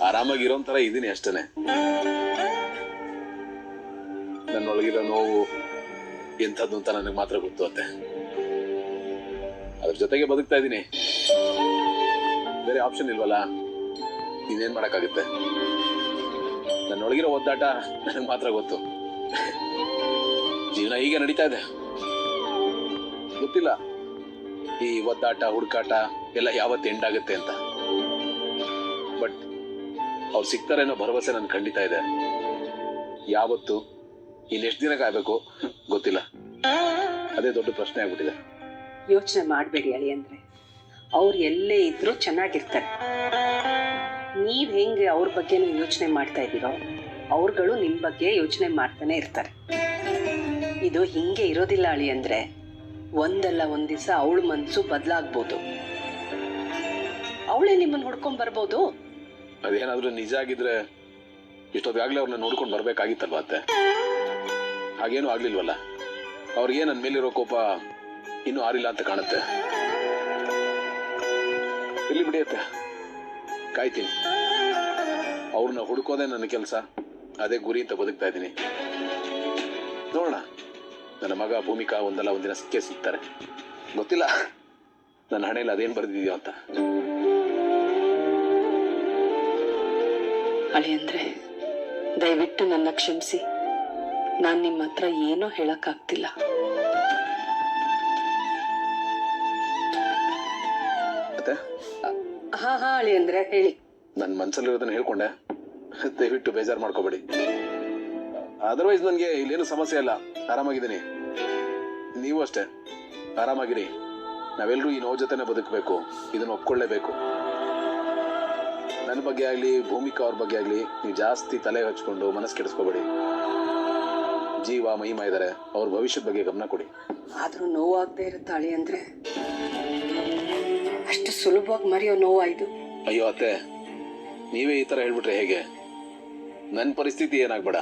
ಆರಾಮಾಗಿರೋ ಥರ ಇದ್ದೀನಿ ಅಷ್ಟೇನೆ. ನನ್ನೊಳಗಿರೋ ನೋವು ಎಂಥದ್ದು ಅಂತ ನನಗೆ ಮಾತ್ರ ಗೊತ್ತು ಅತ್ತೆ. ಅದ್ರ ಜೊತೆಗೆ ಬದುಕ್ತಾ ಇದ್ದೀನಿ, ಬೇರೆ ಆಪ್ಷನ್ ಇಲ್ವಲ್ಲ. ಇನ್ನೇನ್ ಮಾಡಕ್ಕಾಗುತ್ತೆ? ನನ್ನೊಳಗಿರೋ ಒದ್ದಾಟ ನನಗೆ ಮಾತ್ರ ಗೊತ್ತು. ಜೀವನ ಹೀಗೆ ನಡೀತಾ ಇದೆ. ಗೊತ್ತಿಲ್ಲ ಈ ಒದ್ದಾಟ ಹುಡುಕಾಟ ಎಲ್ಲ ಯಾವತ್ತು ಎಂಡ್ ಆಗುತ್ತೆ ಅಂತ. ಬಟ್ ಅವ್ರು ಸಿಗ್ತಾರೆ ಅನ್ನೋ ಭರವಸೆ ನನ್ ಖಂಡಿತ ಇದೆ. ಯಾವತ್ತು ಇನ್ನೆಷ್ಟು ದಿನ ಕಾಯ್ಬೇಕು ಗೊತ್ತಿಲ್ಲ. ಅದೇ ದೊಡ್ಡ ಪ್ರಶ್ನೆ ಆಗ್ಬಿಟ್ಟಿದೆ. ಯೋಚನೆ ಮಾಡಬೇಡಿ ಅಳಿ ಅಂದ್ರೆ ಅವ್ರು ಎಲ್ಲೇ ಇದ್ರೂ ಚೆನ್ನಾಗಿರ್ತಾರೆ. ನೀವ್ ಹೆಂಗೆ ಅವ್ರ ಬಗ್ಗೆನೂ ಯೋಚನೆ ಮಾಡ್ತಾ ಇದ್ದೀರೋ ಅವ್ರುಗಳು ನಿಮ್ ಬಗ್ಗೆ ಯೋಚನೆ ಮಾಡ್ತಾನೆ ಇರ್ತಾರೆ. ಇದು ಹಿಂಗೆ ಇರೋದಿಲ್ಲ ಅಳಿ ಅಂದ್ರೆ ಒಂದಲ್ಲ ಒಂದ್ ದಿವಸ ಅವಳ ಮನ್ಸು ಬದಲಾಗ್ಬೋದು. ಅವಳೇ ನಿಮ್ಮನ್ನ ಹುಡ್ಕೊಂಡ್ ಬರ್ಬೋದು. ಅದೇನಾದ್ರೂ ನಿಜ ಆಗಿದ್ರೆ ಇಷ್ಟೊತ್ತಾಗ್ಲೇ ಅವ್ರನ್ನ ನೋಡ್ಕೊಂಡು ಬರ್ಬೇಕಾಗಿತ್ತಲ್ವ ಅತ್ತೆ? ಹಾಗೇನು ಆಗ್ಲಿಲ್ವಲ್ಲ. ಅವ್ರಿಗೆ ನನ್ನ ಮೇಲಿರೋ ಕೋಪ ಇನ್ನೂ ಆರಿಲ್ಲ ಅಂತ ಕಾಣುತ್ತೆ. ಇಲ್ಲಿ ಬಿಡಿಯತ್ತೆ, ಕಾಯ್ತೀನಿ. ಅವ್ರನ್ನ ಹುಡುಕೋದೇ ನನ್ನ ಕೆಲಸ, ಅದೇ ಗುರಿ ಅಂತ ಬದುಕ್ತಾ ಇದ್ದೀನಿ. ನೋಡೋಣ, ನನ್ನ ಮಗ ಭೂಮಿಕಾ ಒಂದಲ್ಲ ಒಂದಿನ ಸಿಕ್ಕೇ ಸಿಗ್ತಾರೆ. ಗೊತ್ತಿಲ್ಲ ನನ್ನ ಹಣೆಯಲ್ಲಿ ಅದೇನು ಬರೆದಿದೆಯೋ ಅಂತ. ಅಳಿ ಅಂದ್ರೆ ದಯವಿಟ್ಟು ನನ್ನ ಕ್ಷಮಿಸಿ. ನಾನು ನಿಮ್ಮ ಹತ್ರ ಏನೂ ಹೇಳಕ್ಕಾಗ್ತಿಲ್ಲ. ಮತ್ತೆ ಹಾ ಹಾ ಅಳಿ ಅಂದ್ರೆ ಹೇಳಿ. ನನ್ನ ಮನಸ್ಸಲ್ಲಿರೋದನ್ನ ಹೇಳ್ಕೊಂಡೆ, ದಯವಿಟ್ಟು ಬೇಜಾರು ಮಾಡ್ಕೋಬೇಡಿ. ಅದರ್ವೈಸ್ ನನಗೆ ಇಲ್ಲೇನು ಸಮಸ್ಯೆ ಇಲ್ಲ, ಆರಾಮಾಗಿದ್ದೀನಿ. ನೀವು ಅಷ್ಟೇ ಆರಾಮಾಗಿರಿ. ನಾವೆಲ್ಲರೂ ಈ ನೋವು ಜೊತೆನೆ ಬದುಕಬೇಕು, ಇದನ್ನು ಒಪ್ಕೊಳ್ಳೇಬೇಕು. ನನ್ನ ಬಗ್ಗೆ ಆಗಲಿ ಭೂಮಿಕಾ ಅವ್ರ ಬಗ್ಗೆ ಆಗಲಿ ನೀವು ಜಾಸ್ತಿ ತಲೆ ಹಚ್ಕೊಂಡು ಮನಸ್ಸು ಕೆಡಿಸ್ಕೋಬೇಡಿ. ಜೀವ ಮಹಿಮಾ ಇದ್ದಾರೆ, ಅವ್ರ ಭವಿಷ್ಯದ ಬಗ್ಗೆ ಗಮನ ಕೊಡಿ. ಆದ್ರೂ ನೋವಾಗದೆ ಇರುತ್ತೆ ಅಳಿ ಅಂದ್ರೆ ಅಷ್ಟು ಸುಲಭವಾಗಿ ಮರೆಯೋ ನೋವಾಯ್ತು. ಅಯ್ಯೋ ಅತ್ತೆ, ನೀವೇ ಈ ಥರ ಹೇಳ್ಬಿಟ್ರೆ ಹೇಗೆ? ನನ್ನ ಪರಿಸ್ಥಿತಿ ಏನಾಗ್ಬೇಡ.